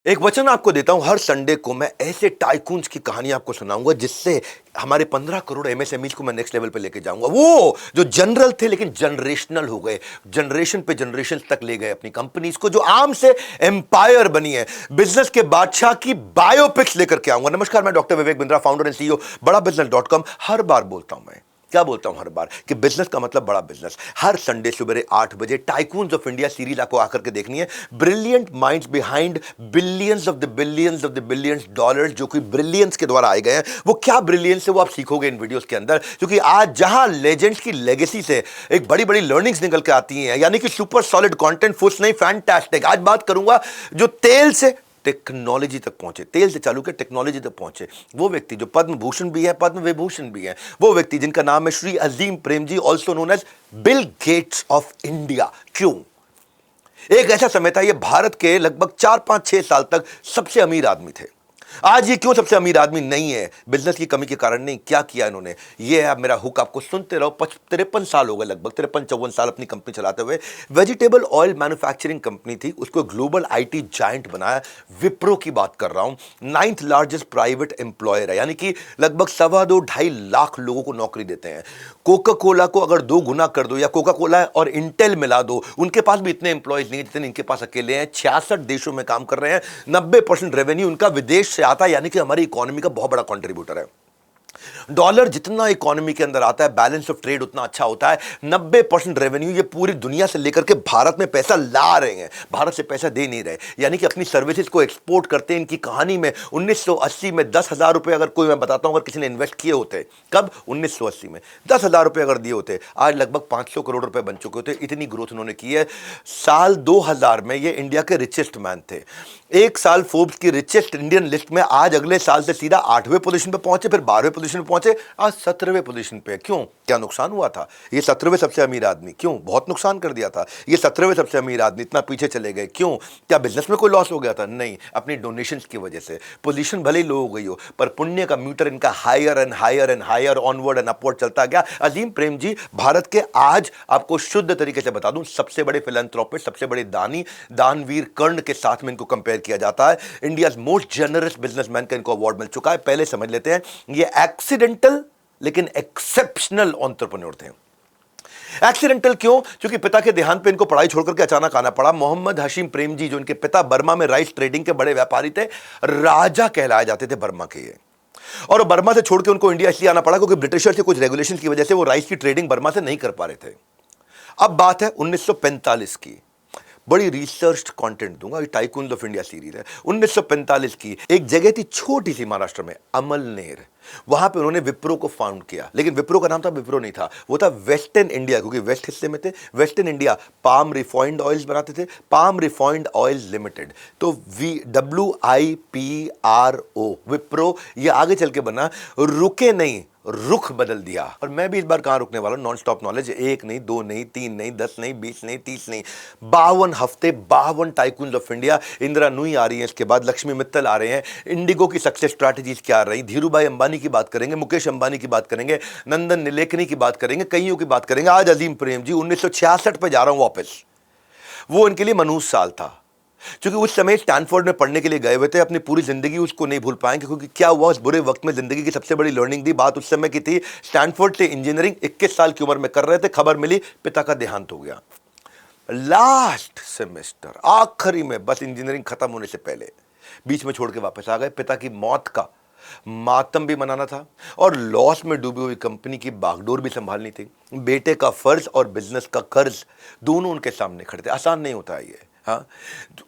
एक वचन आपको देता हूं, हर संडे को मैं ऐसे टाइकून्स की कहानी आपको सुनाऊंगा जिससे हमारे 15 करोड़ एमएसएमईज को मैं नेक्स्ट लेवल पे लेके जाऊंगा। वो जो जनरल थे लेकिन जनरेशनल हो गए, जनरेशन पे जनरेशन तक ले गए अपनी कंपनीज को, जो आम से एम्पायर बनी है। बिजनेस के बादशाह की बायोपिक्स लेकर के आऊंगा। नमस्कार, मैं doctor Vivek Bindra, founder and CEO बड़ा बिजनेस.com। हर बार बोलता हूं, मैं क्या बोलता हूं हर बार, कि बिजनेस का मतलब बड़ा बिजनेस। हर संडे सुबह 8 बजे टाइकून्स ऑफ इंडिया सीरीज आपको आकर के देखनी है। Brilliant minds behind billions of the billions of the billions dollars, जो कि ब्रिलियंस के द्वारा आए गए हैं। वो क्या ब्रिलियंस है वो आप सीखोगे इन वीडियोस के अंदर, क्योंकि आज जहां लेजेंड्स की लेगेसी से एक बड़ी बड़ी लर्निंग्स निकल के आती हैं, यानी कि सुपर सॉलिड कंटेंट, फुस नहीं, फैंटास्टिक। आज बात करूंगा जो तेल से टेक्नोलॉजी तक पहुंचे, तेल से चालू के टेक्नोलॉजी तक पहुंचे, वो व्यक्ति जो पद्म भूषण भी है, पद्म विभूषण भी है, वो व्यक्ति जिनका नाम है Shri Azim Premji, also known as Bill Gates of India. क्यों? एक ऐसा समय था, ये भारत के लगभग 4-5-6 साल तक सबसे अमीर आदमी थे। आज ये क्यों सबसे अमीर आदमी नहीं है? बिजनेस की कमी के कारण नहीं। क्या किया इन्होंने? ये है मेरा हुक, आपको सुनते रहो। 53 साल हो गए, लगभग 53-54 साल अपनी कंपनी चलाते हुए। वेजिटेबल ऑयल मैन्युफैक्चरिंग कंपनी थी, उसको ग्लोबल आईटी जायंट बनाया। विप्रो की बात कर रहा हूं, 9th लार्जेस्ट प्राइवेट एम्प्लॉयर है, यानी कि लगभग 2.25-2.5 लाख लोगों को नौकरी देते हैं। कोका कोला को अगर 2 गुना कर दो, या कोका कोला और इंटेल मिला दो, उनके पास भी इतने एम्प्लॉयज नहीं जितने इनके पास अकेले हैं। 66 देशों में काम कर रहे हैं। 90% रेवेन्यू उनका विदेश से आता है, यानी कि हमारी इकोनॉमी का बहुत बड़ा कंट्रीब्यूटर है। डॉलर जितना इकोनॉमी के अंदर आता है, बैलेंस ऑफ ट्रेड उतना अच्छा होता है। 90% रेवेन्यू ये पूरी दुनिया से लेकर के भारत में पैसा ला रहे हैं, भारत से पैसा दे नहीं रहे, यानी कि अपनी सर्विसेज को एक्सपोर्ट करते हैं। इनकी कहानी में 1980 में 10,000 रुपए अगर कोई, मैं बताता हूं, अगर किसी ने इन्वेस्ट किए होते, कब? 1980 में 10,000 रुपए अगर दिए होते, आज लगभग 500 करोड़ रुपए बन चुके होते। इतनी ग्रोथ उन्होंने की है। साल 2000 में ये इंडिया के रिचेस्ट मैन थे। एक साल फोर्ब्स की रिचेस्ट इंडियन लिस्ट में, आज अगले साल से सीधा 8वें पोजीशन पे पहुंचे, फिर 12वें पोजीशन पे पहुंचे, आज 17वें पोजीशन पे। क्यों? क्या नुकसान हुआ था? ये 17वें सबसे अमीर आदमी, क्यों? बहुत नुकसान कर दिया था। ये 17वें सबसे अमीर आदमी इतना पीछे चले गए, क्यों? क्या बिजनेस में कोई लॉस हो गया था? नहीं, अपनी डोनेशंस की वजह से। पोजीशन भले ही लो हो गई हो, पर पुण्य का मीटर इनका higher and higher and higher, onward and upward चलता गया। अजीम प्रेम जी भारत के, आज आपको शुद्ध तरीके से बता दूं, सबसे बड़े फिलैंथ्रोपिस्ट, सबसे बड़े दानी, दानवीर कर्ण के साथ में इनको कंपेयर किया जाता है। इंडिया मोस्ट जनरस बिजनेसमैन का इनको अवार्ड मिल चुका है। पहले समझ लेते हैं, ये एक्सीडेंटल लेकिन एक्सेप्शनल एंटरप्रेन्योर थे। एक्सीडेंटल क्यों? क्योंकि पिता के देहांत पे इनको पढ़ाई छोड़कर के अचानक आना पड़ा। मोहम्मद हशीम प्रेम जी, जो इनके पिता बर्मा में राइस ट्रेडिंग के बड़े व्यापारी थे, राजा कहलाए जाते थे बर्मा के ये। और बर्मा से छोड़ के उनको इंडिया इसलिए आना पड़ा क्योंकि ब्रिटिशर्स के कुछ रेगुलेशन की वजह से वो राइस की ट्रेडिंग बर्मा से नहीं कर पा रहे थे। अब बात है 1945 की। बड़ी रिसर्च कंटेंट दूंगा, टाइकून्स ऑफ इंडिया सीरीज है। 1945 की एक जगह थी छोटी सी महाराष्ट्र में, अमलनेर। वहां पे उन्होंने विप्रो को फाउंड किया, लेकिन विप्रो का नाम था विप्रो नहीं था, वो था वेस्टर्न इंडिया, क्योंकि वेस्ट हिस्से में थे। Western India palm refined oils बनाते थे, पाम रिफाइंड ऑयल्स लिमिटेड। तो WIPRO, विप्रो। ये आगे चल के बना, रुके नहीं, रुख बदल दिया। और मैं भी इस बार कहां रुकने वाला हूं? Non stop knowledge. 1 नहीं, 2 नहीं, 3 नहीं, 10 नहीं, 20 नहीं, 30 नहीं, 52 हफ्ते, 52 tycoons of India. Indra Nooyi आ रही है, इसके बाद लक्ष्मी मित्तल आ रहे हैं। इंडिगो की सक्सेस स्ट्रैटेजीज क्या रही, धीरूभाई अंबानी की बात करेंगे, मुकेश अंबानी की बात करेंगे, नंदन नीलेकनी की बात करेंगे, कईयों की बात करेंगे। आज अजीम प्रेम जी 1966 पे जा रहा हूं वापस। वो इनके लिए मनहूस साल था, क्योंकि उस समय स्टैनफोर्ड में पढ़ने के लिए गए हुए थे। अपनी पूरी जिंदगी उसको नहीं भूल पाएंगे, क्योंकि क्या हुआ उस बुरे वक्त में, जिंदगी की सबसे बड़ी लर्निंग दी बात उस समय की थी। स्टैनफोर्ड से इंजीनियरिंग 21 साल की उम्र में कर रहे थे, खबर मिली पिता का देहांत हो गया। लास्ट सेमेस्टर, आखिरी में, बस इंजीनियरिंग खत्म होने से पहले, बीच में छोड़ के वापस आ गए। पिता की मौत का मातम भी मनाना था और लॉस में डूबी हुई कंपनी की बागडोर भी संभालनी थी। बेटे का फर्ज और बिजनेस का कर्ज दोनों उनके सामने खड़े थे। आसान नहीं होता है ये। हाँ,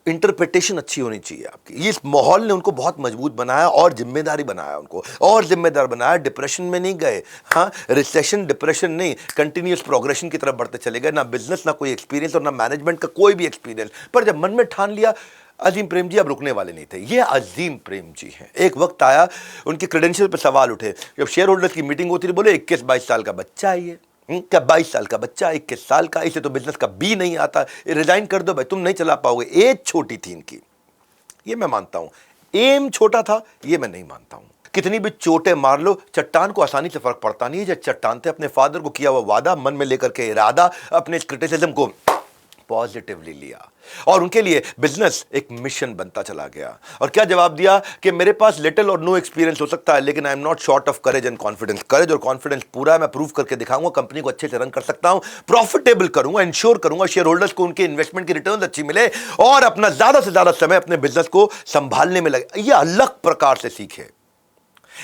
इंटरप्रिटेशन अच्छी होनी चाहिए आपकी। इस माहौल ने उनको बहुत मजबूत बनाया और जिम्मेदारी बनाया उनको, और जिम्मेदार बनाया। डिप्रेशन में नहीं गए, हाँ, रिसेशन डिप्रेशन नहीं, कंटिन्यूअस प्रोग्रेशन की तरफ बढ़ते चले गए। ना बिजनेस, ना कोई एक्सपीरियंस और ना मैनेजमेंट का कोई भी एक्सपीरियंस, पर जब मन में ठान लिया, अजीम प्रेम जी अब रुकने वाले नहीं थे। ये अजीम प्रेम जी हैं। एक वक्त आया, उनके क्रेडेंशियल पर सवाल उठे। जब शेयर होल्डर्स की मीटिंग होती थी, बोले 21-22 साल का बच्चा है ये। क्या 22 साल का बच्चा, 21 साल का, इसे तो बिजनेस का बी नहीं आता, रिजाइन कर दो भाई, तुम नहीं चला पाओगे। एज छोटी थी इनकी, ये मैं मानता हूं। एम छोटा था, ये मैं नहीं मानता हूं। कितनी भी चोटें मार लो, चट्टान को आसानी से फर्क पड़ता नहीं है। जब चट्टान थे, अपने फादर को किया हुआ वादा मन में लेकर के इरादा, अपने क्रिटिसिज्म को पॉजिटिवली लिया और उनके लिए बिजनेस एक मिशन बनता चला गया। और क्या जवाब दिया कि मेरे पास लिटिल और नो एक्सपीरियंस हो सकता है, लेकिन I am not short of courage and confidence. Courage और कॉन्फिडेंस पूरा है, मैं प्रूव करके दिखाऊंगा, कंपनी को अच्छे से रन कर सकता हूं, प्रॉफिटेबल करूंगा, इंश्योर करूंगा शेयर होल्डर्स को उनके इन्वेस्टमेंट की रिटर्न अच्छी मिले और अपना ज्यादा से ज्यादा समय अपने बिजनेस को संभालने में लगे। यह अलग प्रकार से सीखे,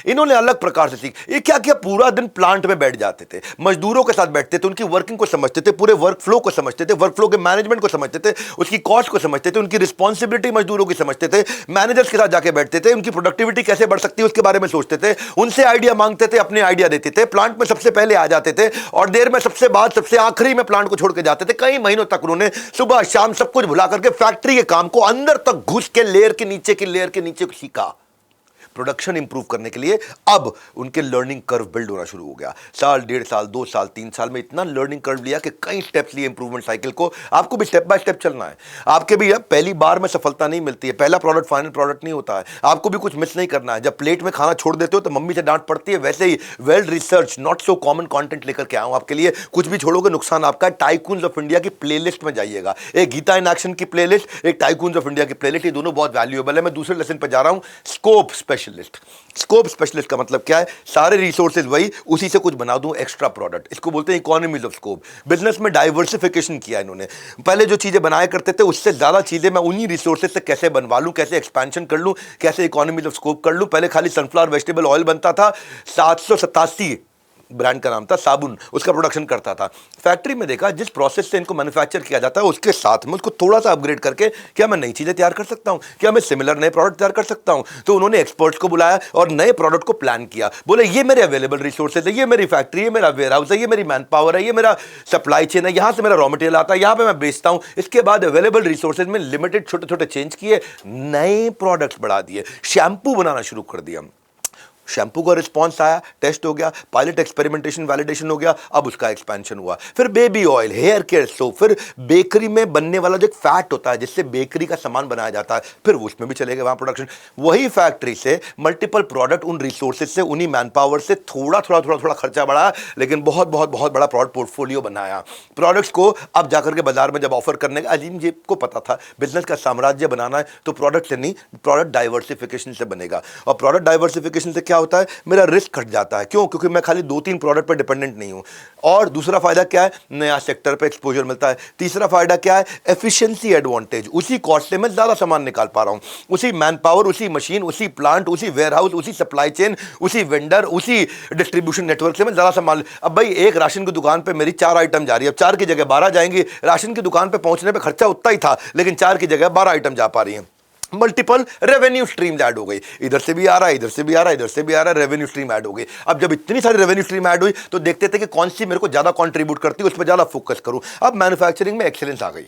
इन्होंने अलग प्रकार से सीख। ये क्या किया, पूरा दिन प्लांट में बैठ जाते थे, मजदूरों के साथ बैठते थे, उनकी वर्किंग को समझते थे, पूरे वर्क फ्लो को समझते थे, वर्क फ्लो के मैनेजमेंट को समझते थे, उसकी कॉस्ट को समझते थे, उनकी रिस्पॉन्सिबिलिटी मजदूरों की समझते थे, मैनेजर्स के साथ जाके बैठते थे, उनकी प्रोडक्टिविटी कैसे बढ़ सकती है उसके बारे में सोचते थे, उनसे आइडिया मांगते थे, अपने आइडिया देते थे, प्लांट में सबसे पहले आ जाते थे और देर में सबसे बाद सबसे आखिरी में प्लांट को छोड़ के जाते थे। कई महीनों तक उन्होंने सुबह शाम सब कुछ भुला करके फैक्ट्री के काम को अंदर तक घुस के लेयर के नीचे की लेयर के नीचे सीखा। प्रोडक्शन इंप्रूव करने के लिए अब उनके लर्निंग कर्व बिल्ड होना शुरू हो गया। साल, 1.5 साल, 2 साल, 3 साल में इतना लर्निंग कर्व लिया कि कई स्टेप्स लिए इंप्रूवमेंट साइकिल को। आपको भी स्टेप बाय स्टेप चलना है। आपके भी अब पहली बार में सफलता नहीं मिलती है, पहला प्रोडक्ट फाइनल प्रोडक्ट नहीं होता है। आपको भी कुछ मिस नहीं करना है। जब प्लेट में खाना छोड़ देते हो तो मम्मी से डांट पड़ती है, वैसे ही well research not so common content लेकर के आऊं आपके लिए। कुछ भी छोड़ोगे नुकसान आपका। टाइकून्स ऑफ इंडिया की प्लेलिस्ट में जाइएगा, एक गीता इन एक्शन की प्लेलिस्ट, एक टाइकून्स ऑफ इंडिया की प्लेलिस्ट, ये दोनों बहुत वैल्यूएबल है। मैं दूसरे लेसन पर जा रहा हूं, स्कोप स्पेशलिस्ट। स्कोप स्पेशलिस्ट का मतलब क्या है, सारे रिसोर्सेज वही, उसी से कुछ बना दूं एक्स्ट्रा प्रोडक्ट। इसको बोलते हैं इकोनॉमीज ऑफ स्कोप। बिजनेस में डाइवर्सिफिकेशन किया इन्होंने। पहले जो चीजें बनाया करते थे उससे ज्यादा चीजें मैं उन्हीं रिसोर्सेज से कैसे बनवा लूं, कैसे एक्सपेंशन कर लूं, कैसे इकोनॉमीज ऑफ स्कोप कर लूं। पहले खाली सनफ्लावर वेजिटेबल ऑयल बनता था, 787 ब्रांड का नाम था, साबुन, उसका प्रोडक्शन करता था। फैक्ट्री में देखा जिस प्रोसेस से इनको मैन्युफैक्चर किया जाता है उसके साथ में उसको थोड़ा सा अपग्रेड करके क्या मैं नई चीजें तैयार कर सकता हूं, क्या मैं सिमिलर नए प्रोडक्ट तैयार कर सकता हूं। तो उन्होंने एक्सपर्ट्स को बुलाया और नए प्रोडक्ट को प्लान किया। बोले ये मेरे अवेलेबल रिसोर्सेज है, ये मेरी फैक्ट्री है, मेरा वेयर हाउस है, ये मेरी मैन पावर है, ये मेरा सप्लाई चेन है, यहां से मेरा रॉ मटेरियल आता है, यहां पर मैं बेचता हूं। इसके बाद अवेलेबल रिसोर्सेज में लिमिटेड छोटे छोटे चेंज किए, नए प्रोडक्ट्स बढ़ा दिए, शैम्पू बनाना शुरू कर दिया। शैम्पू का रिस्पॉन्स आया, टेस्ट हो गया, पायलट एक्सपेरिमेंटेशन वैलिडेशन हो गया, अब उसका एक्सपेंशन हुआ। फिर baby oil, hair care soap, फिर बेकरी में बनने वाला जो एक फैट होता है जिससे बेकरी का सामान बनाया जाता है, फिर उसमें भी चले गए वहां प्रोडक्शन। वही फैक्ट्री से मल्टीपल प्रोडक्ट, उन रिसोर्सेज से, उन्हीं मैन पावर से थोड़ा थोड़ा खर्चा बढ़ा, लेकिन बहुत बड़ा प्रोडक्ट पोर्टफोलियो बनाया। प्रोडक्ट्स को अब जाकर के बाजार में जब ऑफर करने का, अजीम जी को पता था बिजनेस का साम्राज्य बनाना है तो प्रोडक्ट से नहीं, प्रोडक्ट डाइवर्सिफिकेशन से बनेगा। और प्रोडक्ट डाइवर्सिफिकेशन से क्या होता है, मेरा रिस्क घट जाता है। क्यों? क्योंकि मैं खाली 2-3 प्रोडक्ट पर डिपेंडेंट नहीं हूं। और दूसरा फायदा क्या है, नया सेक्टर पे एक्सपोजर मिलता है। तीसरा फायदा क्या है, एफिशिएंसी एडवांटेज। उसी कॉस्ट से मैं ज्यादा सामान निकाल पा रहा हूं, उसी मैन पावर, उसी मशीन, उसी प्लांट, उसी वेयर हाउस, उसी सप्लाई चेन, उसी वेंडर, उसी डिस्ट्रीब्यूशन नेटवर्क से मैं ज्यादा सामान। अब भाई एक राशन की दुकान पे मेरी 4 आइटम जा रही है, अब 4 की जगह 12 जाएंगी। राशन की दुकान पे पहुंचने पे खर्चा उतना ही था, लेकिन 4 की जगह 12 आइटम जा पा रही है। मल्टीपल रेवेन्यू स्ट्रीम ऐड हो गई, इधर से भी आ रहा है, इधर से भी आ रहा है, इधर से भी आ रहा है, रेवेन्यू स्ट्रीम ऐड हो गई। अब जब इतनी सारी रेवेन्यू स्ट्रीम ऐड हुई तो देखते थे कि कौन सी मेरे को ज्यादा कंट्रीब्यूट करती है, उस पर ज्यादा फोकस करूं। अब मैन्युफैक्चरिंग में एक्सीलेंस आ गई।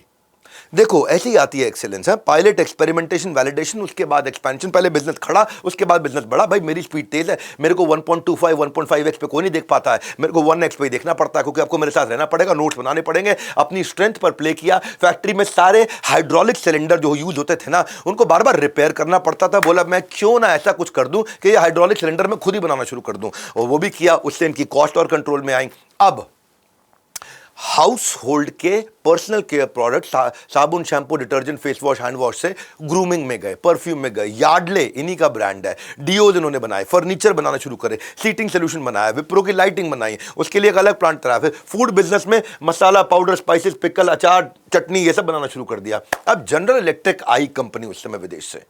देखो ऐसी आती है एक्सीलेंस है, पायलट एक्सपेरिमेंटेशन वैलिडेशन, उसके बाद एक्सपेंशन। पहले बिजनेस खड़ा, उसके बाद बिजनेस बढ़ा। भाई मेरी स्पीड तेज है, मेरे को 1.25 1.5x पे कोई नहीं देख पाता है, मेरे को 1x पे ही देखना पड़ता है, क्योंकि आपको मेरे साथ रहना पड़ेगा, नोट्स बनाने पड़ेंगे। अपनी स्ट्रेंथ पर प्ले किया। फैक्ट्री में सारे हाइड्रोलिक सिलेंडर जो यूज होते थे ना, उनको बार बार रिपेयर करना पड़ता था। बोला मैं क्यों ना ऐसा कुछ कर दूं कि ये हाइड्रोलिक सिलेंडर मैं खुद ही बनाना शुरू कर दूं, और वो भी किया। उससे इनकी कॉस्ट और कंट्रोल में आई। अब हाउस होल्ड के पर्सनल केयर प्रोडक्ट, साबुन, shampoo, detergent, face wash, hand wash से ग्रूमिंग में गए, परफ्यूम में गए। यार्डले इन्हीं का ब्रांड है। डिओज इन्होंने बनाए, फर्नीचर बनाना शुरू करे, सीटिंग सोल्यूशन बनाया, विप्रो की लाइटिंग बनाई, उसके लिए एक अलग प्लांट तैयार। फिर फूड बिजनेस में मसाला, पाउडर, स्पाइसेस, पिकल, अचार, चटनी, ये सब बनाना शुरू कर दिया। अब जनरल इलेक्ट्रिक आई कंपनी उस समय विदेश से,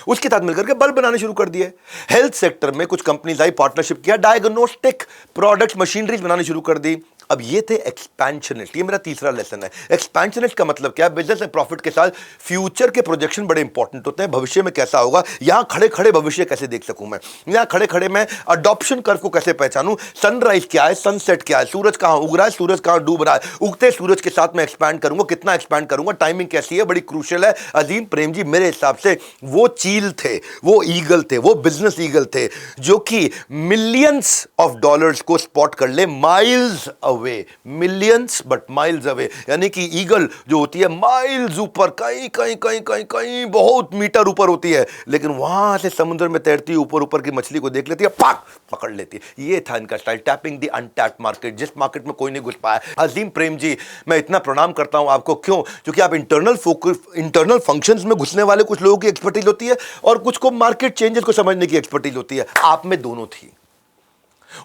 उसके साथ मिलकर के बल्ब बनाने शुरू कर दिए। हेल्थ सेक्टर में कुछ कंपनीज आई, पार्टनरशिप किया, डायग्नोस्टिक प्रोडक्ट्स, मशीनरीज बनानी शुरू कर दी। अब ये थे एक्सपेंशनिस्ट। ये मेरा तीसरा लेसन है। एक्सपेंशनिस्ट का मतलब क्या है, बिजनेस में प्रॉफिट के साथ फ्यूचर के प्रोजेक्शन बड़े इंपॉर्टेंट होते हैं। भविष्य में कैसा होगा, यहां खड़े खड़े भविष्य कैसे देख सकूं मैं, यहां खड़े खड़े मैं अडॉप्शन कर्व को कैसे पहचानूं, सनराइज क्या है, सनसेट क्या है, सूरज कहां उग रहा है, सूरज कहां डूब रहा है, उगते सूरज के साथ मैं एक्सपैंड करूंगा, कितना एक्सपैंड करूंगा, टाइमिंग कैसी है, बड़ी क्रूशियल है। अजीम प्रेम जी मेरे हिसाब से वो चील थे, वो ईगल थे, वो बिजनेस ईगल थे जो कि मिलियंस ऑफ डॉलर्स को स्पॉट कर ले miles away, millions but miles away, यानी कि ईगल जो होती है माइल्स ऊपर, कहीं कहीं कहीं कहीं कहीं बहुत मीटर ऊपर होती है, लेकिन वहां से समुद्र में तैरती ऊपर ऊपर की मछली को देख लेती है, पाक पकड़ लेती है। ये था इनका style, tapping the untapped market, जिस मार्केट में कोई नहीं घुस पाया। अजीम प्रेम जी, मैं इतना प्रणाम करता हूं आपको, क्यों? क्योंकि आप इंटरनल फंक्शंस में घुसने वाले कुछ लोगों की एक्सपर्टीज होती है और कुछ को मार्केट चेंजेस को समझने की एक्सपर्टीज होती है। आप में दोनों थी।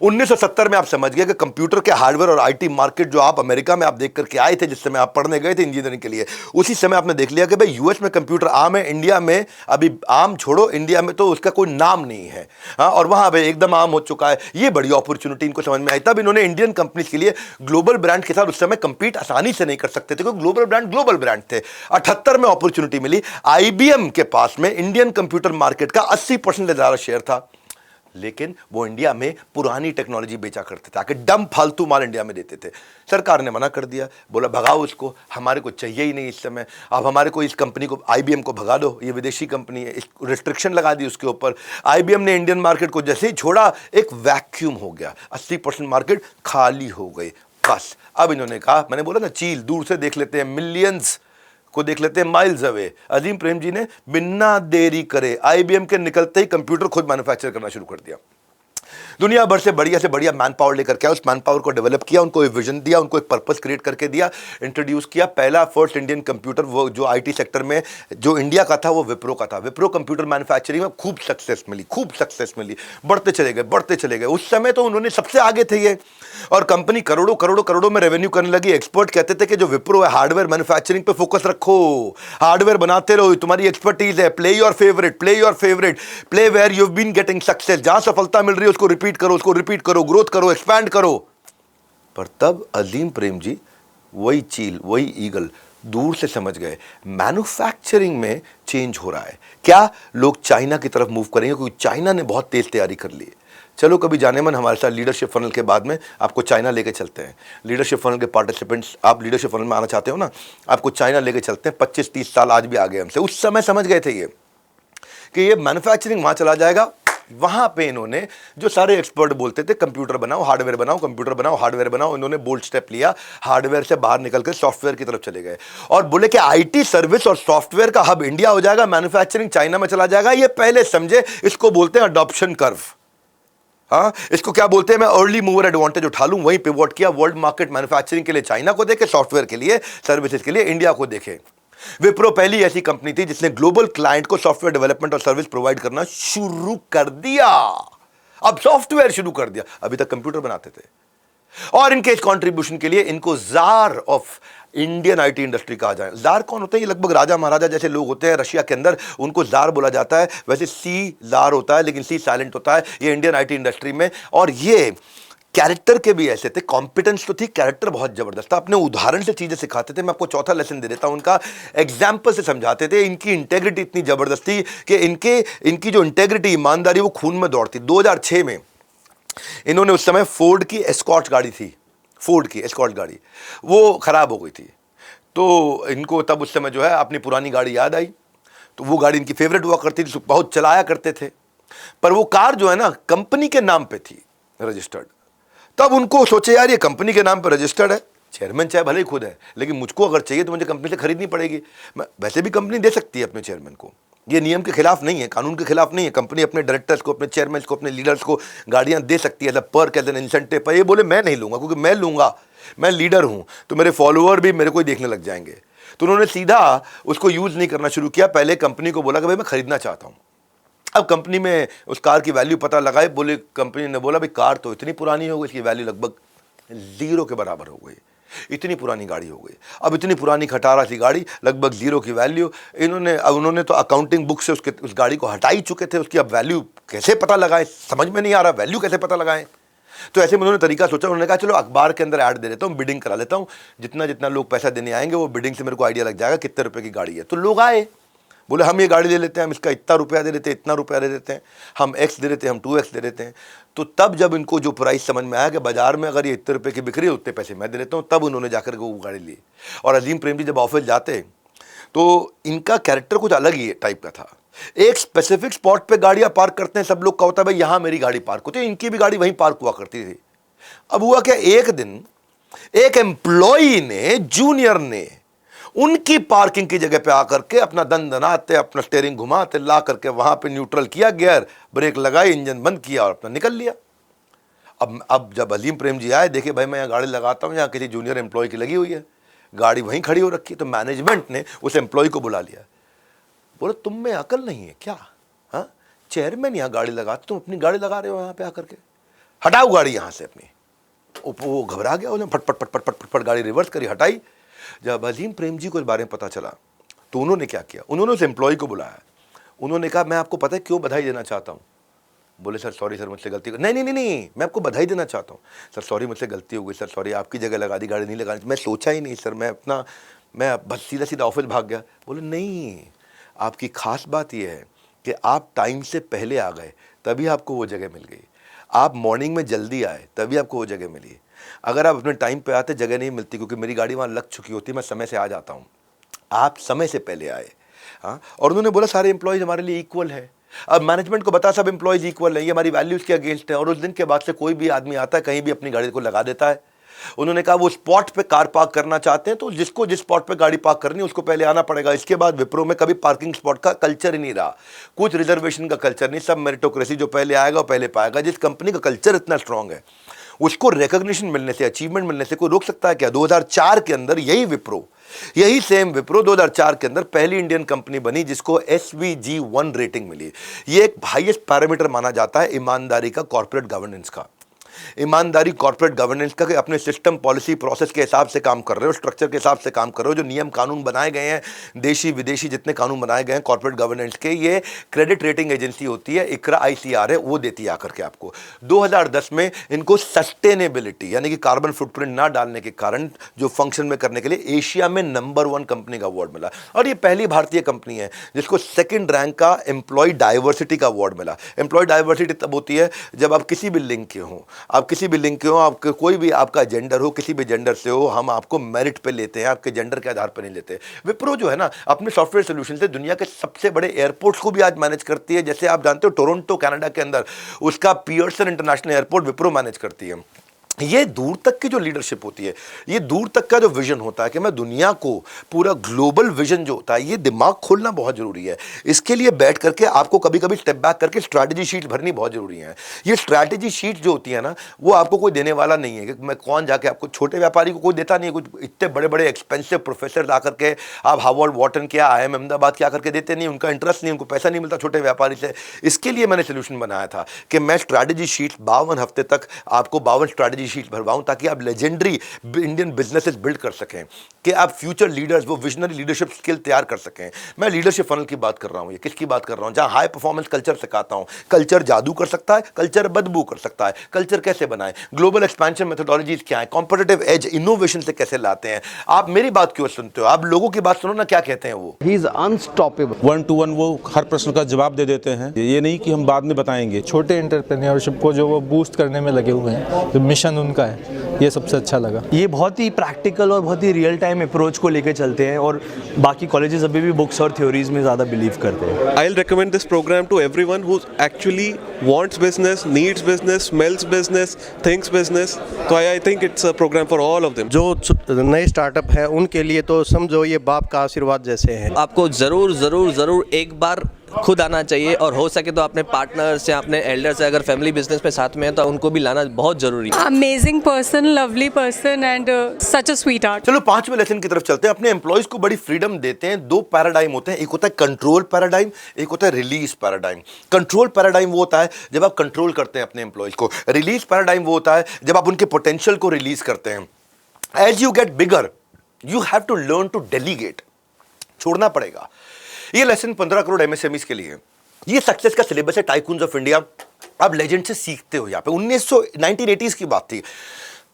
1970 में आप समझ गए कि कंप्यूटर के हार्डवेयर और आईटी मार्केट जो आप अमेरिका में आप देख करके आए थे, जिस समय आप पढ़ने गए थे इंजीनियरिंग के लिए, उसी समय आपने देख लिया कि भाई यूएस में कंप्यूटर आम है, इंडिया में अभी आम छोड़ो, इंडिया में तो उसका कोई नाम नहीं है। हाँ, और वहां पे एकदम आम हो चुका है। ये बड़ी अपॉर्चुनिटी इनको समझ में आई। तब इन्होंने इंडियन कंपनीज के लिए ग्लोबल ब्रांड के साथ उस समय कंपीट आसानी से नहीं कर सकते थे, क्योंकि ग्लोबल ब्रांड थे। 78 में अपॉर्चुनिटी मिली। आईबीएम के पास में इंडियन कंप्यूटर मार्केट का 80% से ज्यादा शेयर था, लेकिन वो इंडिया में पुरानी टेक्नोलॉजी बेचा करते थे, ताकि डम फालतू माल इंडिया में देते थे। सरकार ने मना कर दिया, बोला भगाओ उसको, हमारे को चाहिए ही नहीं इस समय। अब हमारे को इस कंपनी को, आईबीएम को भगा दो, ये विदेशी कंपनी है, रिस्ट्रिक्शन लगा दी उसके ऊपर। आईबीएम ने इंडियन मार्केट को जैसे ही छोड़ा, एक वैक्यूम हो गया, 80% मार्केट खाली हो गई। बस अब इन्होंने कहा, मैंने बोला ना चील दूर से देख लेते हैं, मिलियंस को देख लेते हैं माइल्स अवे। अजीम प्रेम जी ने बिना देरी करे आईबीएम के निकलते ही कंप्यूटर खुद मैन्युफैक्चर करना शुरू कर दिया। दुनिया भर से बढ़िया मैन पावर लेकर के आया, उस मैन पावर को डेवलप किया, उनको एक विजन दिया, उनको एक पर्पस क्रिएट करके दिया, इंट्रोड्यूस किया। पहला फर्स्ट इंडियन कंप्यूटर वो जो आईटी सेक्टर में जो इंडिया का था वो विप्रो का था। विप्रो कंप्यूटर मैन्युफैक्चरिंग में खूब सक्सेस मिली, बढ़ते चले गए। उस समय तो उन्होंने सबसे आगे थे ये, और कंपनी करोड़ों में रेवेन्यू करने लगी। एक्सपर्ट कहते थे कि जो विप्रो है हार्डवेयर मैन्युफैक्चरिंग पे फोकस रखो, हार्डवेयर बनाते रहो, तुम्हारी एक्सपर्टीज है, play your favourite, play where you have been getting success, जहां सफलता मिल रही है उसको रिपीट करो, ग्रोथ करो, एक्सपैंड करो। पर तब अजीम प्रेम जी वही चील, वही ईगल दूर से समझ गए मैन्युफैक्चरिंग में चेंज हो रहा है। क्या लोग चाइना की तरफ मूव करेंगे, क्योंकि चाइना ने बहुत तेज तैयारी कर ली है। चलो कभी जाने मन हमारे साथ लीडरशिप फनल के बाद में आपको चाइना लेके चलते हैं। लीडरशिप फनल के पार्टिसिपेंट्स, आप लीडरशिप फनल में आना चाहते हो ना, आपको चाइना लेके चलते हैं। 25-30 साल आज भी आगे हमसे। उस समय समझ गए थे ये कि ये मैन्युफैक्चरिंग वहां चला जाएगा। वहां पे इन्होंने जो सारे एक्सपर्ट बोलते थे कंप्यूटर बनाओ, हार्डवेयर बनाओ, इन्होंने बोल्ड स्टेप लिया, हार्डवेयर से बाहर निकलकर सॉफ्टवेयर की तरफ चले गए और बोले कि आईटी सर्विस और सॉफ्टवेयर का हब इंडिया हो जाएगा, मैन्युफैक्चरिंग चाइना में चला जाएगा। ये पहले समझे, इसको बोलते हैं अडॉप्शन कर्व। हाँ, इसको क्या बोलते हैं, मैं अर्ली मूवर एडवांटेज उठा लूं, वहीं पिवोट किया। वर्ल्ड मार्केट मैन्युफैक्चरिंग के लिए चाइना को देखे, सॉफ्टवेयर के लिए, सर्विसेज के लिए इंडिया को देखे। विप्रो पहली ऐसी कंपनी थी जिसने ग्लोबल क्लाइंट को सॉफ्टवेयर डेवलपमेंट और सर्विस प्रोवाइड करना शुरू कर दिया। अब सॉफ्टवेयर शुरू कर दिया, अभी तक कंप्यूटर बनाते थे। और इनके इस कंट्रीब्यूशन के लिए इनको jar of Indian IT industry कहा जाए। जार कौन होते हैं? ये लगभग राजा महाराजा जैसे लोग होते हैं रशिया के अंदर, उनको जार बोला जाता है। वैसे सी जार होता है, लेकिन सी साइलेंट होता है ये इंडियन आईटी इंडस्ट्री में। और ये कैरेक्टर के भी ऐसे थे, कॉम्पिटेंस तो थी, कैरेक्टर बहुत जबरदस्त था। अपने उदाहरण से चीजें सिखाते थे। मैं आपको चौथा लेसन दे देता हूं, उनका एग्जाम्पल से समझाते थे। इनकी इंटेग्रिटी इतनी जबरदस्त थी कि इनकी जो इंटेग्रिटी, ईमानदारी, वो खून में दौड़ती। 2006 में इन्होंने, उस समय फोर्ड की एस्कॉर्ट गाड़ी थी, फोर्ड की एस्कॉर्ट गाड़ी, वो खराब हो गई थी। तो इनको तब उस समय जो है अपनी पुरानी गाड़ी याद आई। तो वो गाड़ी इनकी फेवरेट हुआ करती थी, बहुत चलाया करते थे। पर वो कार जो है ना कंपनी के नाम पे थी रजिस्टर्ड। तब उनको सोचे यार ये कंपनी के नाम पर रजिस्टर्ड है, चेयरमैन चाहे भले ही खुद है, लेकिन मुझको अगर चाहिए तो मुझे कंपनी से खरीदनी पड़ेगी। वैसे भी कंपनी दे सकती है अपने चेयरमैन को, ये नियम के खिलाफ नहीं है, कानून के खिलाफ नहीं है। कंपनी अपने डायरेक्टर्स को, अपने चेयरमैन को, अपने लीडर्स को गाड़ियां दे सकती है, पर्क एज एन इंसेंटिव। पर ये बोले मैं नहीं लूंगा, क्योंकि मैं लूंगा, मैं लीडर हूं, तो मेरे फॉलोअर भी मेरे को ही देखने लग जाएंगे। तो उन्होंने सीधा उसको यूज नहीं करना शुरू किया। पहले कंपनी को बोला कि भाई मैं खरीदना चाहता हूं। अब कंपनी में उस कार की वैल्यू पता लगाए, बोले, कंपनी ने बोला भाई कार तो इतनी पुरानी हो गई, इसकी वैल्यू लगभग 0 के बराबर हो गई, इतनी पुरानी गाड़ी हो गई। अब इतनी पुरानी खटारा सी गाड़ी, लगभग 0 की वैल्यू। उन्होंने तो अकाउंटिंग बुक से उस गाड़ी को हटा ही चुके थे। उसकी अब वैल्यू कैसे पता लगाएं, समझ में नहीं आ रहा, वैल्यू कैसे पता लगाएं। तो ऐसे में उन्होंने तरीका सोचा। उन्होंने कहा चलो अखबार के अंदर ऐड दे देता हूँ, बिडिंग करा लेता हूँ, जितना लोग पैसा देने आएंगे वो बिडिंग से मेरे को आइडिया लग जाएगा कितने रुपए की गाड़ी है। तो लोग आए, बोले हम ये गाड़ी ले लेते हैं, हम इसका इतना रुपया दे देते हैं, इतना रुपया दे देते हैं, हम एक्स दे देते हैं, हम 2x दे देते हैं। तो तब जब इनको जो प्राइस समझ में आया कि बाजार में अगर ये इतने रुपए की बिक रही है, उतने पैसे मैं दे देता हूँ, तब उन्होंने जाकर के वो गाड़ी ली। और अजीम प्रेम जी जब ऑफिस जाते तो इनका कैरेक्टर कुछ अलग ही टाइप का था। एक स्पेसिफिक स्पॉट पे गाड़ियां पार्क करते हैं, सब लोग का होता है भाई यहां मेरी गाड़ी पार्क होती है, इनकी भी गाड़ी वहीं पार्क हुआ करती थी। अब हुआ क्या, एक दिन एक एम्प्लॉई ने, जूनियर ने उनकी पार्किंग की जगह पे आकर के अपना दनाते, अपना स्टीयरिंग घुमाते, ला करके वहां पे न्यूट्रल किया, गियर ब्रेक लगाई, इंजन बंद किया और अपना निकल लिया। अब जब अलीम प्रेम जी आए, देखे भाई मैं यहाँ गाड़ी लगाता हूँ, यहाँ किसी जूनियर एम्प्लॉय की लगी हुई है, गाड़ी वहीं खड़ी हो रखी है, तो मैनेजमेंट ने उस एम्प्लॉय को बुला लिया, बोले तुम में अकल नहीं है क्या? हाँ, चेयरमैन यहाँ गाड़ी लगाते, तुम अपनी गाड़ी लगा रहे हो यहाँ पे आकर के, हटाओ गाड़ी यहाँ से अपनी। वो घबरा गया, उन्होंने फट फट फट फट फट फट गाड़ी रिवर्स करी, हटाई। जब अलीम प्रेम जी को इस बारे में पता चला तो उन्होंने क्या किया, उन्होंने उस एम्प्लॉय को बुलाया, उन्होंने कहा मैं आपको पता है क्यों बधाई देना चाहता हूँ? बोले सर सॉरी सर मुझसे गलती, नहीं नहीं नहीं नहीं मैं आपको बधाई देना चाहता हूँ सर, सॉरी मुझसे गलती हो गई सर, सॉरी आपकी जगह लगा दी, गाड़ी नहीं लगानी, मैं सोचा ही नहीं सर, मैं बस सीधा सीधा ऑफिस भाग गया। बोले नहीं, आपकी खास बात यह है कि आप टाइम से पहले आ गए तभी आपको वो जगह मिल गई, आप मॉर्निंग में जल्दी आए तभी आपको वो जगह मिली। अगर आप अपने टाइम पे आते जगह नहीं मिलती, क्योंकि मेरी गाड़ी वहाँ लग चुकी होती, मैं समय से आ जाता हूँ, आप समय से पहले आए। हाँ, और उन्होंने बोला सारे एम्प्लॉयज़ हमारे लिए इक्वल है। अब मैनेजमेंट को बता सब एम्प्लॉयज़ इक्वल है, ये हमारी वैल्यूज़ के अगेंस्ट है, और उस दिन के बाद से कोई भी आदमी आता है कहीं भी अपनी गाड़ी को लगा देता है। उन्होंने कहा वो स्पॉट पे कार पार्क करना चाहते हैं तो जिसको जिस स्पॉट पे गाड़ी पार्क करनी है उसको पहले आना पड़ेगा। इसके बाद विप्रो में कभी पार्किंग स्पॉट का कल्चर ही नहीं रहा, कुछ रिजर्वेशन का कल्चर नहीं, सब मेरिटोक्रेसी, जो पहले आएगा वो पहले पाएगा। जिस कंपनी का कल्चर इतना स्ट्रांग है उसको रिकॉग्निशन मिलने से, अचीवमेंट मिलने से कोई रोक सकता है क्या? 2004 के अंदर यही सेम विप्रो 2004 के अंदर पहली इंडियन कंपनी बनी जिसको SVG1 रेटिंग मिली। ये एक हाईएस्ट पैरामीटर माना जाता है ईमानदारी का, कॉर्पोरेट गवर्नेंस का। ईमानदारी कॉर्पोरेट गवर्नेंस का, कि अपने सिस्टम, पॉलिसी, प्रोसेस के हिसाब से काम कर रहे हो, स्ट्रक्चर के हिसाब से काम कर रहे हो, जो नियम कानून बनाए गए हैं, देशी विदेशी जितने कानून बनाए गए हैं कॉर्पोरेट गवर्नेंस के, ये क्रेडिट रेटिंग एजेंसी होती है, ICRA ICR है, वो देती है आकर के आपको। 2010 में इनको सस्टेनेबिलिटी यानी कि कार्बन फुटप्रिंट ना डालने के कारण जो फंक्शन में करने के लिए एशिया में नंबर 1 कंपनी का अवार्ड मिला, और ये पहली भारतीय कंपनी है जिसको सेकेंड रैंक का एम्प्लॉय डाइवर्सिटी का अवार्ड मिला। एम्प्लॉय डाइवर्सिटी तब होती है जब आप किसी भी लिंक के हों, आप किसी भी लिंक के हो, आप कोई भी आपका जेंडर हो, किसी भी जेंडर से हो, हम आपको मेरिट पे लेते हैं, आपके जेंडर के आधार पर नहीं लेते। विप्रो जो है ना अपने सॉफ्टवेयर सोल्यूशन से दुनिया के सबसे बड़े एयरपोर्ट्स को भी आज मैनेज करती है। जैसे आप जानते हो टोरंटो कनाडा के अंदर उसका Pearson international airport Wipro manage करती है। ये दूर तक की जो लीडरशिप होती है, ये दूर तक का जो विजन होता है कि मैं दुनिया को पूरा ग्लोबल विजन जो होता है, ये दिमाग खोलना बहुत जरूरी है। इसके लिए बैठ करके आपको कभी कभी स्टेप बैक करके स्ट्रैटेजी शीट भरनी बहुत जरूरी है। ये स्ट्रैटेजी शीट जो होती है ना, वो आपको कोई देने वाला नहीं है कि मैं कौन जाके आपको, छोटे व्यापारी को कोई देता नहीं है। कुछ इतने बड़े बड़े एक्सपेंसिव प्रोफेसर ला करके आप हार्वर्ड, वॉटन के, IIM अहमदाबाद के आकर के देते नहीं, उनका इंटरेस्ट नहीं, उनको पैसा नहीं मिलता छोटे व्यापारी से। इसके लिए मैंने सोल्यूशन बनाया था कि मैं स्ट्रैटेजी शीट 52 हफ्ते तक आपको 52 स्ट्रैटेजी शीट भरवाऊं, ताकि आप लेजेंडरी इंडियन बिजनेसेस बिल्ड कर सकें, कि आप फ्यूचर लीडर्स, वो विजनरी लीडरशिप स्किल तैयार कर सकें। मैं लीडरशिप फनल की बात कर रहा हूं, ये किसकी बात कर रहा हूं? जहां हाई परफॉर्मेंस कल्चर सिखाता हूं। कल्चर जादू कर सकता है, कल्चर बदबू कर सकता है। कल्चर कैसे बनाएं, ग्लोबल एक्सपेंशन मेथोडोलॉजीज क्या है, कॉम्पिटिटिव एज, इनोवेशन से कैसे लाते हैं। आप मेरी बात क्यों सुनते हो? आप लोगों की बात सुनो ना, क्या कहते हैं वो। He is unstoppable. 1 to 1 वो हर प्रश्न का जवाब दे देते हैं, ये नहीं कि हम बाद में बताएंगे। छोटे एंटरप्रेन्योरशिप को जो वो बूस्ट करने में लगे हुए हैं, जो मिशन उनका है, ये सबसे अच्छा लगा। ये बहुत ही प्रैक्टिकल और बहुत ही रियल टाइम अप्रोच को लेके चलते हैं, और बाकी कॉलेजेस अभी भी बुक्स और थ्योरीज में ज़्यादा बिलीव करते हैं। I'll recommend this program to everyone who actually wants business, needs business, smells business, thinks business. So I think it's a program for all of them. जो नए स्टार्टअप है उनके लिए तो समझो ये बाप का आशीर्वाद जैसे है। आपको ज़रूर एक बार खुद आना चाहिए, और हो सके तो अपने पार्टनर्स या अपने एल्डर्स से, अगर फैमिली बिजनेस में साथ में है तो उनको भी लाना बहुत जरूरी है। Amazing person, lovely person and such a sweet heart. चलो 5वें लेसन की तरफ चलते हैं। अपने एम्प्लॉयज को बड़ी फ्रीडम देते हैं। 2 पैराडाइम होते हैं, एक होता है कंट्रोल पैराडाइम, एक होता है रिलीज पैराडाइम। कंट्रोल पैराडाइम वो होता है जब आप कंट्रोल करते हैं अपने एम्प्लॉयज को। रिलीज पैराडाइम वो होता है जब आप उनके पोटेंशियल को रिलीज करते हैं। As you get bigger you have to learn to delegate, छोड़ना पड़ेगा। ये लेसन 15 करोड़ MSMEs के लिए। ये सक्सेस का सिलेबस है टाइकून्स ऑफ इंडिया। आप लेजेंड से सीखते हो। यहाँ पे 1980s की बात थी।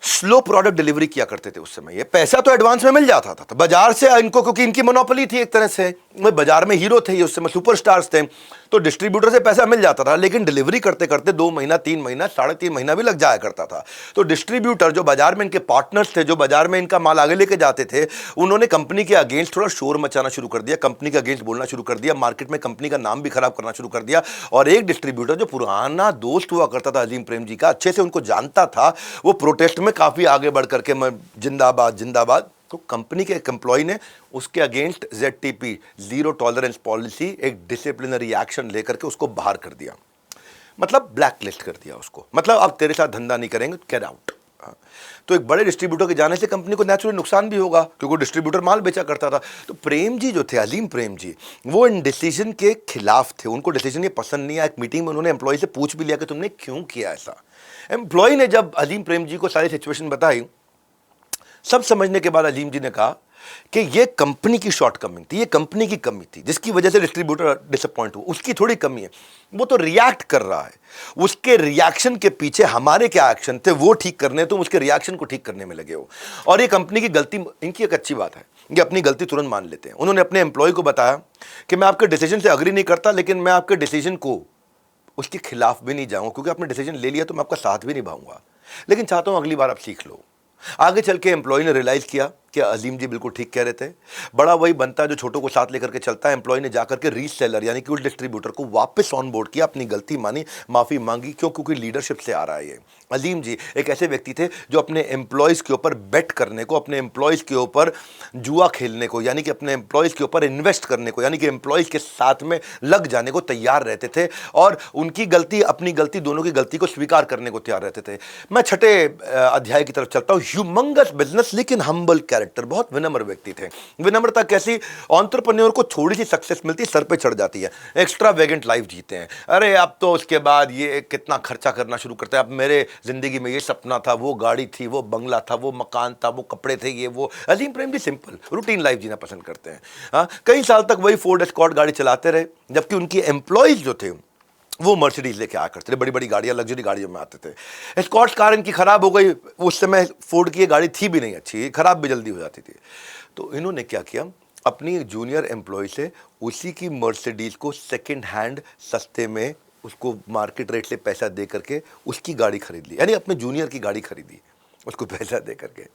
स्लो प्रोडक्ट डिलीवरी किया करते थे उस समय। ये पैसा तो एडवांस में मिल जाता था तो बाजार से इनको, क्योंकि इनकी मोनोपोली थी एक तरह से, वो बाजार में हीरो थे, ये उस समय सुपरस्टार्स थे, तो डिस्ट्रीब्यूटर से पैसा मिल जाता था, लेकिन डिलीवरी करते करते 2 महीना 3 महीना 3.5 महीना भी लग जाया करता था। तो डिस्ट्रीब्यूटर जो बाजार में इनके पार्टनर्स थे, जो बाजार में इनका माल आगे लेके जाते थे, उन्होंने कंपनी के अगेंस्ट थोड़ा शोर मचाना शुरू कर दिया, कंपनी के अगेंस्ट बोलना शुरू कर दिया, मार्केट में कंपनी का नाम भी खराब करना शुरू कर दिया। और एक डिस्ट्रीब्यूटर जो पुराना दोस्त हुआ करता था अजीम प्रेम जी का, अच्छे से उनको जानता था, वो प्रोटेस्ट में काफ़ी आगे बढ़ करके मैं जिंदाबाद जिंदाबाद। तो कंपनी के एक एम्प्लॉय ने उसके against ZTP zero tolerance policy एक डिसिप्लिनरी एक्शन लेकर के उसको बाहर कर दिया, मतलब ब्लैक लिस्ट कर दिया उसको, मतलब अब तेरे साथ धंधा नहीं करेंगे, गेट आउट। तो एक बड़े डिस्ट्रीब्यूटर के जाने से कंपनी को नेचुरली नुकसान भी होगा, क्योंकि डिस्ट्रीब्यूटर माल बेचा करता था। तो प्रेम जी जो थे, अजीम प्रेम जी, वो इन डिसीजन के खिलाफ थे, उनको डिसीजन ये पसंद नहीं आया। एक मीटिंग में उन्होंने एम्प्लॉय से पूछ भी लिया कि तुमने क्यों किया ऐसा। एम्प्लॉय ने जब अजीम प्रेम जी को सारी सिचुएशन बताई, सब समझने के बाद अजीम जी ने कहा कि ये कंपनी की शॉर्टकमिंग थी, ये कंपनी की कमी थी, जिसकी वजह से डिस्ट्रीब्यूटर डिसअपॉइंट हुआ, उसकी थोड़ी कमी है, वो तो रिएक्ट कर रहा है, उसके रिएक्शन के पीछे हमारे क्या एक्शन थे वो ठीक करने, तो उसके रिएक्शन को ठीक करने में लगे हो। और ये कंपनी की गलती, इनकी एक अच्छी बात है, ये अपनी गलती तुरंत मान लेते हैं। उन्होंने अपने एम्प्लॉय को बताया कि मैं आपके डिसीजन से अग्री नहीं करता, लेकिन मैं आपके डिसीजन को उसके खिलाफ भी नहीं जाऊंगा, क्योंकि आपने डिसीजन ले लिया तो मैं आपका साथ भी निभाऊंगा, लेकिन चाहता हूं अगली बार आप सीख लो। आगे चल के एम्प्लॉय ने रियलाइज किया कि अजीम जी बिल्कुल ठीक कह रहे थे, बड़ा वही बनता है जो छोटों को साथ लेकर के चलता है। एम्प्लॉय ने जाकर के रीसेलर यानी कि उस डिस्ट्रीब्यूटर को वापस ऑन बोर्ड किया, अपनी गलती मानी, माफ़ी मांगी। क्यों? क्योंकि लीडरशिप से आ रहा है ये। अजीम जी एक ऐसे व्यक्ति थे जो अपने एम्प्लॉयज़ के ऊपर बेट करने को, अपने एम्प्लॉयज़ के ऊपर जुआ खेलने को, यानी कि अपने एम्प्लॉयज़ के ऊपर इन्वेस्ट करने को, यानी कि एम्प्लॉयज़ के साथ में लग जाने को तैयार रहते थे, और उनकी गलती अपनी गलती दोनों की गलती को स्वीकार करने को तैयार रहते थे। मैं छठे अध्याय की तरफ चलता हूँ। ह्यूमंगस बिजनेस लेकिन हम्बल कैरेक्टर, बहुत विनम्र व्यक्ति थे। विनम्रता कैसी? एंटरप्रेन्योर को थोड़ी सी सक्सेस मिलती सर पे चढ़ जाती है, एक्स्ट्रा वेगेंट लाइफ जीते हैं। अरे अब तो उसके बाद ये कितना खर्चा करना शुरू करते हैं, अब मेरे जिंदगी में ये सपना था, वो गाड़ी थी, वो बंगला था, वो मकान था, वो कपड़े थे, ये वो। अजीम Prem ji simple routine life जीना पसंद करते हैं। हाँ, कई साल तक वही फोर्ड एस्कॉर्ट गाड़ी चलाते रहे, जबकि उनकी एम्प्लॉयज जो थे वो मर्सिडीज लेके आया करते थे, बड़ी बड़ी गाड़ियाँ, लग्जरी गाड़ियों में आते थे। एस्कॉर्ट कार इनकी ख़राब हो गई, उस समय फोर्ड की ये गाड़ी थी भी नहीं अच्छी, ख़राब भी जल्दी हो जाती थी। तो इन्होंने क्या किया, अपनी जूनियर एम्प्लॉय से उसी की मर्सिडीज को सेकेंड हैंड सस्ते में उसको मार्केट रेट से पैसा दे करके उसकी गाड़ी खरीद ली, यानी अपने जूनियर की गाड़ी खरीदी उसको पैसा दे करके।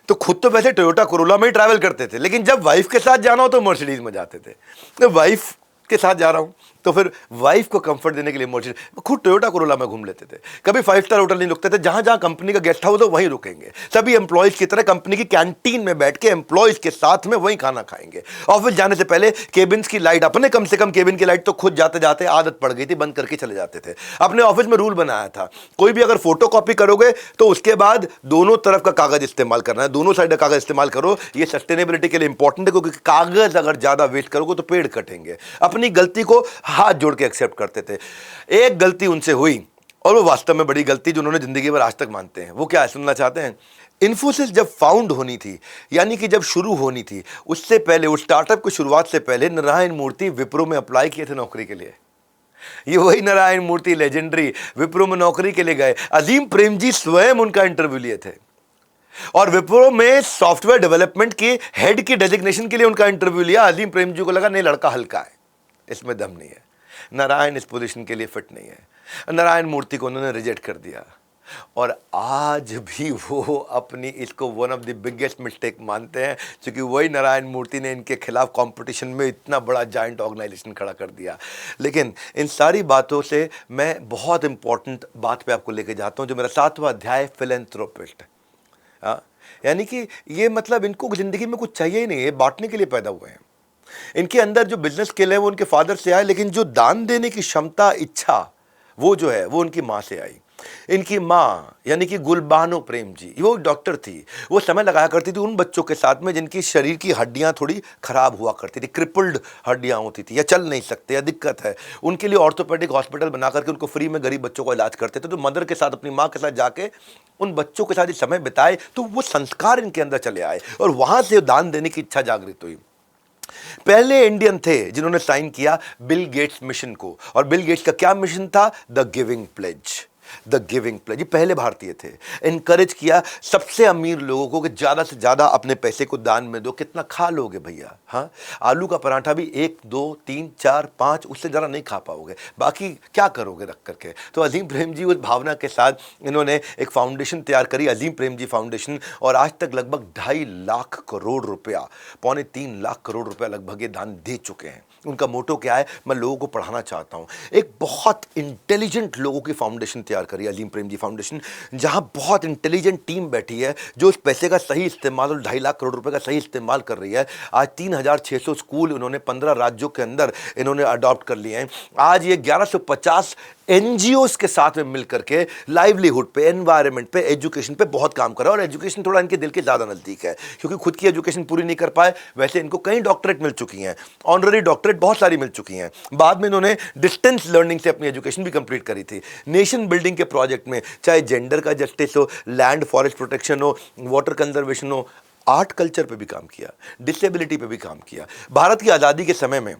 तो खुद तो वैसे टोयोटा कोरोला में ही ट्रैवल करते थे, लेकिन जब वाइफ के साथ जाना हो तो मर्सिडीज में जाते थे। तो वाइफ के साथ जा रहा हूँ तो फिर वाइफ को कंफर्ट देने के लिए मर्सिडीज, खुद टोयोटा कोरोला में घूम लेते थे। कभी 5 स्टार होटल नहीं रुकते थे, जहाँ जहाँ कंपनी का गेस्ट हाउस हो वहीं रुकेंगे। सभी एम्प्लॉयज़ की तरह कंपनी की कैंटीन में बैठ के एम्प्लॉयज़ के साथ में वहीं खाना खाएंगे। ऑफिस जाने से पहले केबिन्स की लाइट, अपने कम से कम केबिन की लाइट तो खुद जाते जाते आदत पड़ गई थी, बंद करके चले जाते थे। अपने ऑफिस में रूल बनाया था, कोई भी अगर फोटो कॉपी करोगे तो उसके बाद दोनों तरफ का कागज इस्तेमाल करना है, दोनों साइड का कागज इस्तेमाल करो। ये सस्टेनेबिलिटी के लिए इंपॉर्टेंट है, क्योंकि कागज अगर ज़्यादा वेस्ट करोगे तो पेड़ कटेंगे। अपनी गलती को हाथ जोड़ के एक्सेप्ट करते थे। एक गलती उनसे हुई, और वो वास्तव में बड़ी गलती जो उन्होंने जिंदगी भर आज तक मानते हैं। वो क्या है, सुनना चाहते हैं? इन्फोसिस जब फाउंड होनी थी, यानी कि जब शुरू होनी थी, उससे पहले, उस स्टार्टअप की शुरुआत से पहले नारायण मूर्ति विप्रो में अप्लाई किए थे नौकरी के लिए। ये वही नारायण मूर्ति लेजेंडरी विप्रो में नौकरी के लिए गए। अजीम प्रेम जी स्वयं उनका इंटरव्यू लिए थे, और विप्रो में सॉफ्टवेयर डेवलपमेंट के हेड की डेजिग्नेशन के लिए उनका इंटरव्यू लिया। अजीम प्रेम जी को लगा नहीं, लड़का हल्का है, इसमें दम नहीं है, नारायण इस पोजीशन के लिए फिट नहीं है। नारायण मूर्ति को उन्होंने रिजेक्ट कर दिया, और आज भी वो अपनी इसको one of the biggest mistake मानते हैं, क्योंकि वही नारायण मूर्ति ने इनके खिलाफ कंपटीशन में इतना बड़ा जायंट ऑर्गेनाइजेशन खड़ा कर दिया। लेकिन इन सारी बातों से मैं बहुत इंपॉर्टेंट बात पे आपको लेके जाता हूँ, जो मेरा 7वां अध्याय फिलैंथ्रोपिस्ट। हाँ, यानी कि ये मतलब इनको ज़िंदगी में कुछ चाहिए ही नहीं, ये बांटने के लिए पैदा हुए हैं। इनके अंदर जो बिजनेस स्किल है वो उनके फादर से आए, लेकिन जो दान देने की क्षमता, इच्छा, वो जो है वो उनकी माँ से आई। इनकी माँ यानी कि गुलबानो प्रेम जी, वो डॉक्टर थी। वो समय लगाया करती थी उन बच्चों के साथ में जिनकी शरीर की हड्डियाँ थोड़ी खराब हुआ करती थी, क्रिपल्ड हड्डियाँ होती थी, या चल नहीं सकते, या दिक्कत है। उनके लिए ऑर्थोपेडिक हॉस्पिटल बना करके उनको फ्री में गरीब बच्चों का इलाज करते थे। तो मदर के साथ, अपनी माँ के साथ जाके उन बच्चों के साथ ही समय बिताए, तो वो संस्कार इनके अंदर चले आए, और वहाँ से दान देने की इच्छा जागृत हुई। पहले इंडियन थे जिन्होंने साइन किया बिल गेट्स मिशन को, और बिल गेट्स का क्या मिशन था? The giving pledge. The giving pledge, ये पहले भारतीय थे। इनकरेज किया सबसे अमीर लोगों को कि ज़्यादा से ज़्यादा अपने पैसे को दान में दो। कितना खा लोगे भैया? हाँ, आलू का पराठा भी 1 2 3 4 5 उससे ज़्यादा नहीं खा पाओगे, बाकी क्या करोगे रख करके। तो अजीम प्रेम जी उस भावना के साथ इन्होंने एक फाउंडेशन तैयार करी, अजीम प्रेम जी फाउंडेशन, और आज तक लगभग 2.5 लाख करोड़ रुपया, 2.25 लाख करोड़ रुपया लगभग ये दान दे चुके हैं। उनका मोटो क्या है? मैं लोगों को पढ़ाना चाहता हूँ। एक बहुत इंटेलिजेंट लोगों की फाउंडेशन तैयार करी, अजीम प्रेम जी फाउंडेशन, जहाँ बहुत इंटेलिजेंट टीम बैठी है जो उस पैसे का सही इस्तेमाल और 2.5 लाख करोड़ रुपए का सही इस्तेमाल कर रही है। आज 3600 स्कूल उन्होंने 15 राज्यों के अंदर इन्होंने अडॉप्ट कर लिए हैं। आज ये 1150 एनजीओज के साथ में मिलकर के लाइवलीहुड पे, एनवायरनमेंट पे, एजुकेशन पे बहुत काम कर रहा है। और एजुकेशन थोड़ा इनके दिल के ज़्यादा नज़दीक है, क्योंकि खुद की एजुकेशन पूरी नहीं कर पाए। वैसे इनको कई डॉक्टरेट मिल चुकी हैं, ऑनररी डॉक्टरेट बहुत सारी मिल चुकी हैं। बाद में इन्होंने डिस्टेंस लर्निंग से अपनी एजुकेशन भी कंप्लीट करी थी। नेशन बिल्डिंग के प्रोजेक्ट में, चाहे जेंडर का जस्टिस हो, लैंड फॉरेस्ट प्रोटेक्शन हो, वाटर कंजर्वेशन हो, आर्ट कल्चर पे भी काम किया, डिसेबिलिटी पे भी काम किया। भारत की आज़ादी के समय में,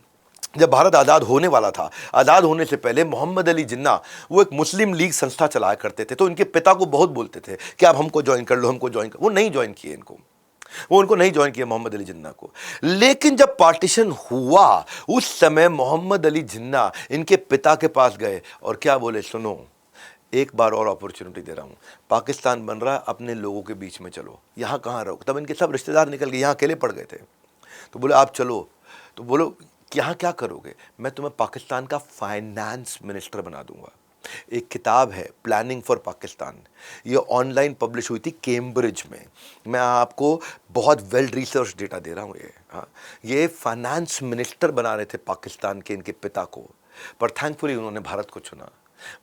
जब भारत आज़ाद होने वाला था, आज़ाद होने से पहले मोहम्मद अली जिन्ना वो एक मुस्लिम लीग संस्था चलाया करते थे। तो इनके पिता को बहुत बोलते थे कि आप हमको ज्वाइन कर लो, हमको ज्वाइन कर। वो नहीं ज्वाइन किए इनको, वो उनको नहीं ज्वाइन किया मोहम्मद अली जिन्ना को। लेकिन जब पार्टीशन हुआ उस समय मोहम्मद अली जिन्ना इनके पिता के पास गए और क्या बोले? सुनो, एक बार और अपॉर्चुनिटी दे रहा हूँ, पाकिस्तान बन रहा, अपने लोगों के बीच में चलो, यहाँ कहाँ रहो। तब इनके सब रिश्तेदार निकल गए, यहाँ अकेले पड़ गए थे। तो बोले आप चलो। तो बोलो यहाँ क्या करोगे? मैं तुम्हें पाकिस्तान का फाइनेंस मिनिस्टर बना दूंगा। एक किताब है प्लानिंग फॉर पाकिस्तान, ये ऑनलाइन पब्लिश हुई थी कैम्ब्रिज में। मैं आपको बहुत वेल रिसर्च डेटा दे रहा हूँ। ये फाइनेंस मिनिस्टर बना रहे थे पाकिस्तान के इनके पिता को, पर थैंकफुली उन्होंने भारत को चुना।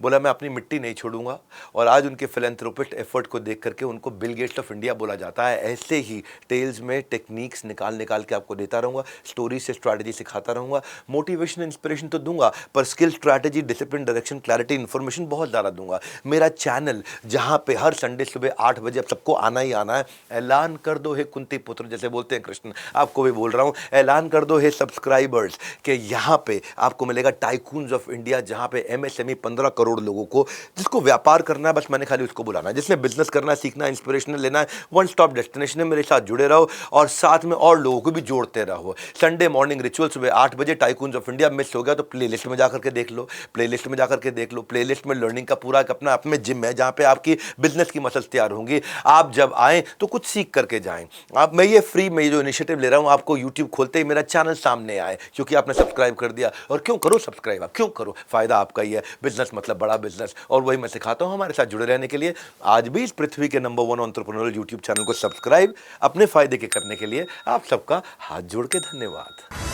बोला मैं अपनी मिट्टी नहीं छोड़ूंगा। और आज उनके फिलैंथ्रोपिस्ट एफर्ट को देख करके उनको बिल गेट्स ऑफ इंडिया बोला जाता है। ऐसे ही टेल्स में टेक्निक्स निकाल के आपको देता रहूँगा, स्टोरी से स्ट्रैटेजी सिखाता रहूँगा, मोटिवेशन इंस्पिरेशन तो दूंगा, पर skill, strategy, discipline, direction, clarity, information बहुत ज़्यादा दूंगा। मेरा चैनल जहाँ पे हर संडे सुबह 8 बजे अब सबको आना ही आना है। ऐलान कर दो हे कुंती पुत्र, जैसे बोलते हैं कृष्ण, आपको भी बोल रहा हूँ, ऐलान कर दो हे सब्सक्राइबर्स कि यहाँ पे आपको मिलेगा टाइकून्स ऑफ इंडिया, जहाँ पे MSME 15 करोड़ लोगों को, जिसको व्यापार करना है बस मैंने खाली उसको बुलाना है, जिसने बिजनेस करना है, सीखना है, इंस्पिरेशनल लेना है, वन स्टॉप डेस्टिनेशन है। मेरे साथ जुड़े रहो और साथ में और लोगों को भी जोड़ते रहो। संडे मॉर्निंग रिचुअल सुबह 8 बजे, टाइकून्स ऑफ इंडिया। मिस हो गया तो प्लेलिस्ट में जाकर के देख लो, प्लेलिस्ट में जाकर के देख लो। प्लेलिस्ट में लर्निंग का पूरा एक अपना अपने जिम है, जहाँ पे आपकी बिजनेस की मसल्स तैयार होंगी। आप जब आएँ तो कुछ सीख करके जाएँ। आप मैं ये फ्री में जो इनिशिएटिव ले रहा हूँ, आपको यूट्यूब खोलते ही मेरा चैनल सामने आए, क्योंकि आपने सब्सक्राइब कर दिया। और क्यों करो सब्सक्राइब? आप क्यों करो? फायदा आपका ही है। बिजनेस मतलब बड़ा बिजनेस, और वही मैं सिखाता हूं। हमारे साथ जुड़े रहने के लिए आज भी इस पृथ्वी के नंबर 1 एंटरप्रेन्योरल यूट्यूब चैनल को सब्सक्राइब अपने फायदे के करने के लिए आप सबका हाथ जोड़ के धन्यवाद।